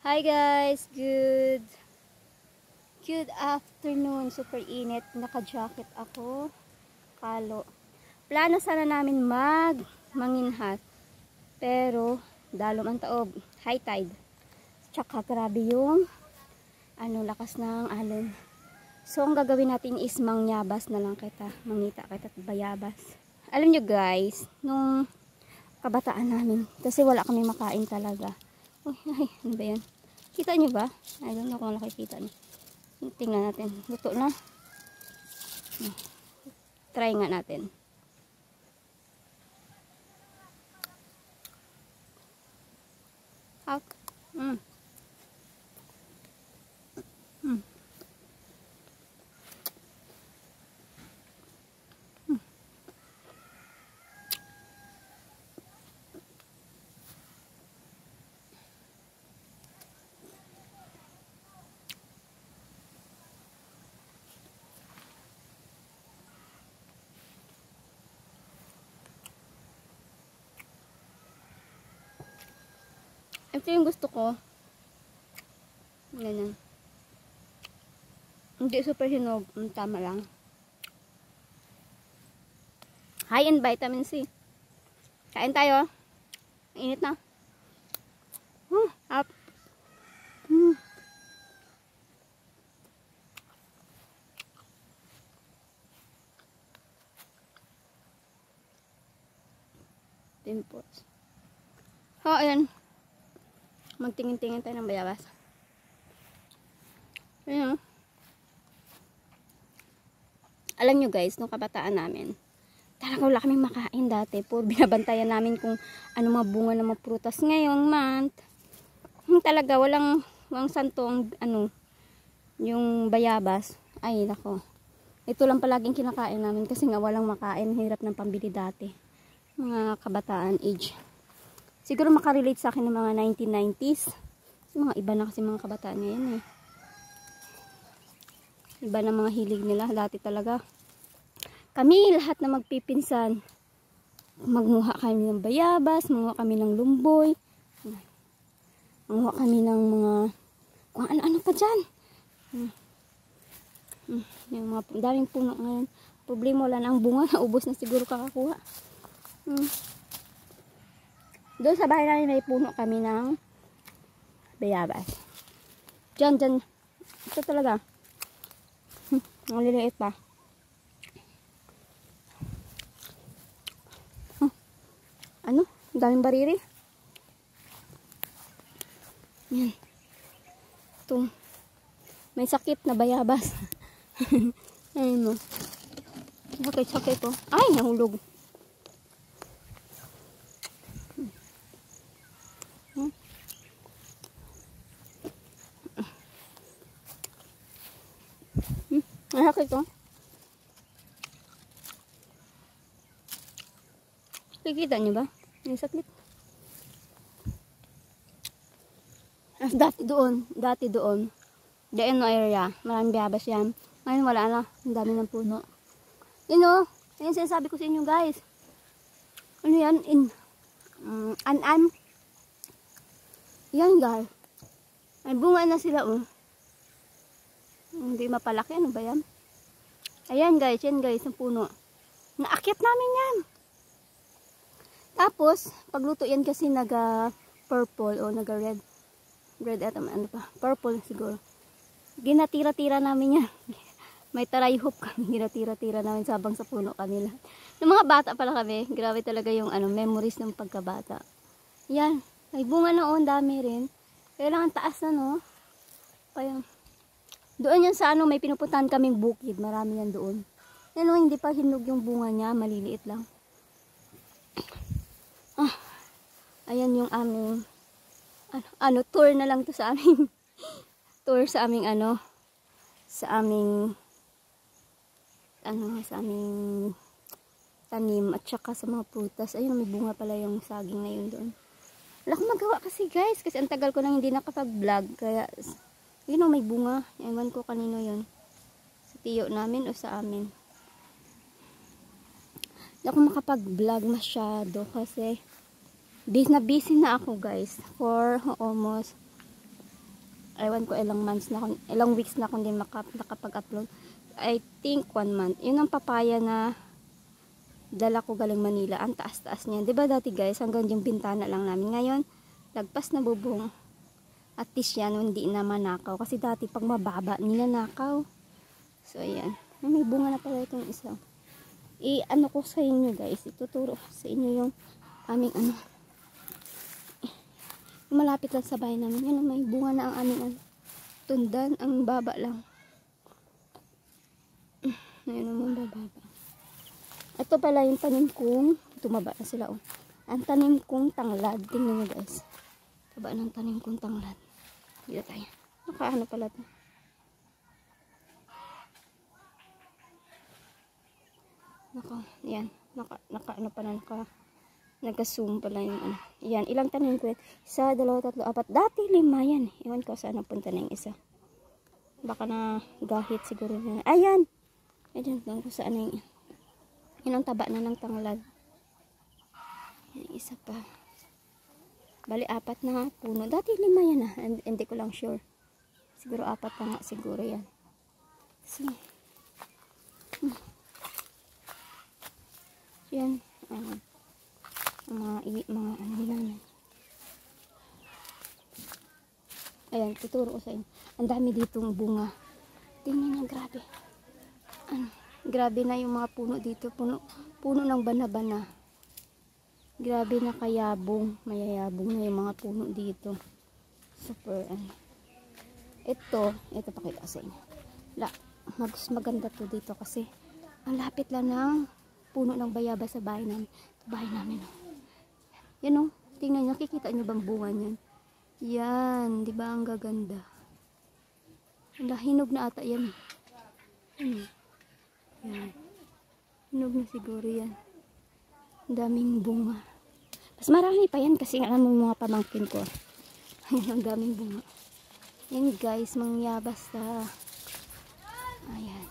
Hi guys, good afternoon. Super init, naka-jacket ako. Kalo. Plano sana namin manginhat. Pero dalom ang taob, high tide. Tsaka grabe yung lakas ng alon. So ang gagawin natin is mangyabas na lang kita, mangita kita at bayabas. Alam nyo guys, nung kabataan namin, kasi wala kami makain talaga. Ay, ano ba yan? Kita nyo ba? I don't know kung nakikita nyo. Tingnan natin. Luto na. Try nga natin. Hak. Ito yung gusto ko. Ganyan. Hindi super hinog. Tama lang. High in vitamin C. Kain tayo. Init na. Up. Pimples. Ayan. Magtingin-tingin tayo ng bayabas. Ayan. Alam nyo guys, nung kabataan namin, talaga wala kaming makain dati. Puro binabantayan namin kung ano mga bunga ng mga prutas. Ngayong month, talaga walang santong yung bayabas. Ay nako. Ito lang palaging kinakain namin kasi nga walang makain. Hirap ng pambili dati. Mga kabataan age. Siguro makarelate sa akin ng mga 1990s. Mga iba na kasi mga kabataan ngayon eh. Iba na mga hilig nila. Dati talaga. Kami lahat na magpipinsan. Magmuha kami ng bayabas. Manguha kami ng lumboy. Manguha kami ng mga kung ano-ano pa dyan. Yung mga daming puno ngayon. Problema wala na ang bunga. Naubos na siguro kakakuha. Doon sa bahay namin may puno kami ng bayabas. Diyan. Ito talaga. Ang liliit pa. Ang daming bariri. Yan. Ito. May sakit na bayabas. Ayun mo. Sakit po. Ay, nahulog. Nakakit ko. Kikita niyo ba? Yung sakit. Dati doon. Diyan no area. Maraming bayabas yan. Ngayon wala na. Ang dami ng puno. Yan sinasabi ko sa inyo guys. Ano yan? An-an. Yan guys. Ay bunga na sila Hindi mapalaki. Ano ba yan? Ayan guys. Yan guys. Ang puno. Naakyat namin yan. Tapos, pagluto yan kasi naga-purple o naga-red. Red at ano pa. Purple siguro. Ginatira-tira namin yan. May tarayhop kami. Ginatira-tira namin sabang sa puno kanila. Ng mga bata pala kami. Grabe talaga yung memories ng pagkabata. Yan. May bunga noon. Dami rin. Kailangan taas na no. Kaya, doon yan sa may pinupuntahan kaming bukid. Marami yan doon. Yan hindi pa hinog yung bunga niya. Maliliit lang. Ayan yung aming tour na lang to sa aming tour sa aming sa aming tanim at saka sa mga prutas. Ayun, may bunga pala yung saging na yun doon. Wala akong magawa kasi guys, kasi ang tagal ko nang hindi nakapag-vlog, kaya yun may bunga. Ewan ko kanino yun, sa tiyo namin o sa amin. Hindi ako makapag-vlog masyado kasi busy na ako guys for almost Ewan ko ilang weeks na akong din nakapag-upload. I think 1 month. Yun ang papaya na dala ko galing Manila. Ang taas-taas niya. Diba dati guys, hanggang yung bintana lang namin. Ngayon, lagpas na bubong. At least yan, hindi na manakaw. Kasi dati pag mababa, ninanakaw. So, ayan. May bunga na pala itong isa. I-ano ko sa inyo guys. Ituturo sa inyo yung aming ano. Malapit lang sa bahay namin. Yan, may bunga na ang aming tundan. Ang baba lang. Ayan naman bababa. Ito pala yung tanim kong, tumaba na sila oh. Ang tanim kong tanglad. Tingnan nyo guys. Taba ng tanim kong tanglad. Dito tayo. Nakaano pala ito. Yan. Ano pala, nagka-zoom pala yung ano. Yan, ilang tanim ko yan. 1, 2, 3, 4. Dati 5 yan. Iwan ko saan napunta na yung isa. Baka na gahit siguro na. Ayan! Ayan, lang ko saan na yung yun ang taba na ng tanglad. Yung isa pa. Bali, 4 na puno. Dati 5 yan ah. Hindi ko lang sure. Siguro 4 pa nga siguro yan. So, yan. Mga ano lang. Ayan, tuturo ko sa inyo. Ang dami ditong bunga. Tingnan niyo, grabe. Grabe na yung mga puno dito. Puno ng bana-bana. Grabe na kayabong. Mayayabong na yung mga puno dito. Super, Ito pakita ko sa inyo. Mas maganda to dito kasi ang lapit lang ng puno ng bayaba sa bahay namin. Bahay namin. Yan o. Tingnan nyo. Nakikita nyo bang bunga niyan? Yan. Diba ang gaganda? Hinog na ata yan. Yan. Hinog na siguro yan. Ang daming bunga. Mas marami pa yan kasi alam mo mga pamangkin ko. Ang daming bunga. Yan guys. Mangyabas sa ayan.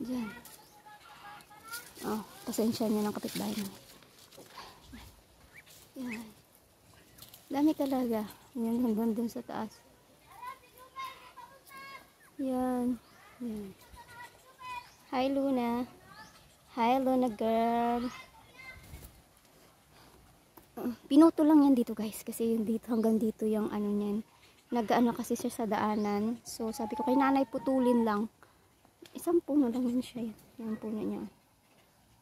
Diyan. Oh, pasensya niya ng kapitbahay namin. Yan. Dami talaga. Yan hanggang dun sa taas. Yan. Yan. Hi Luna. Hi Luna girl. Pinuto lang yan dito guys. Kasi yung dito hanggang dito yung ano niyan. Nag-ano kasi siya sa daanan. So sabi ko kay nanay putulin lang. Isang puno lang yun siya. Yung puno niya.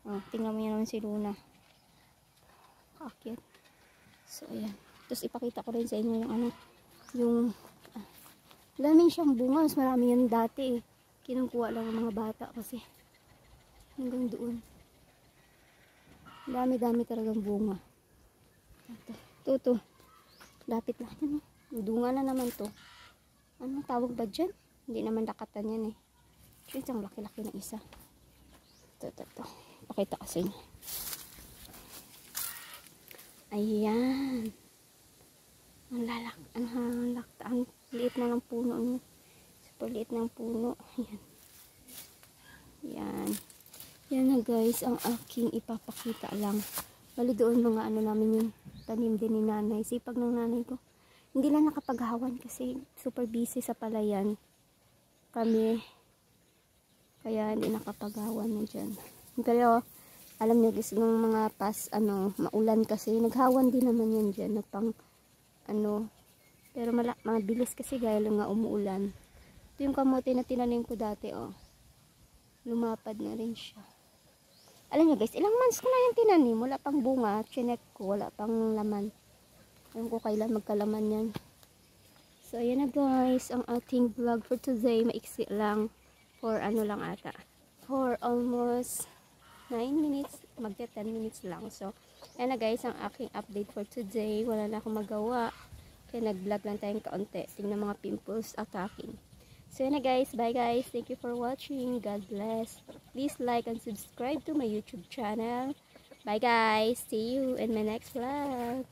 Oh, tingnan mo yan naman si Luna. Kakit. So ayan. Tapos ipakita ko rin sa inyo yung ano. Yung daming siyang bunga. Mas marami yan dati eh. Kinukuha lang ng mga bata kasi hanggang doon. Dami-dami talagang bunga. Ito. Lapit lang yan. Dunga na naman to. Anong tawag ba dyan? Hindi naman lakatan yan eh. Kasi ang laki-laki na isa. Ito. Pakita ko sa inyo. Ayan. Ang liit na ng puno niya. Super liit ng puno. Ayan. Yan. Yan na guys, ang aking ipapakita lang. Bali doon mga ano namin yung tanim din ni nanay. Sipag ng nanay ko. Hindi lang nakapaghawan kasi super busy sa palayan. Kami. Kaya hindi nakapaghawan na dyan. Pero alam niyo guys, nung mga maulan kasi, naghawan din naman yan dyan. Pero mabilis kasi gaya lang nga umuulan. Ito yung kamote na tinanim ko dati, oh. Lumapad na rin siya. Alam niyo guys, ilang months ko na yung tinanim. Wala pang bunga. Chinek ko. Wala pang laman. Alam ko kailan magkalaman yan. So, ayan na guys. Ang ating vlog for today. Maiksi lang. For lang ata. For almost 9 minutes. Magte 10 minutes lang. So, ayan na guys. Ang aking update for today. Wala na akong magawa. Kaya nag-vlog lang tayong kaunti. Tingnan mga pimples attacking. So yun na guys, bye guys, thank you for watching, God bless, please like and subscribe to my YouTube channel, bye guys, see you in my next vlog.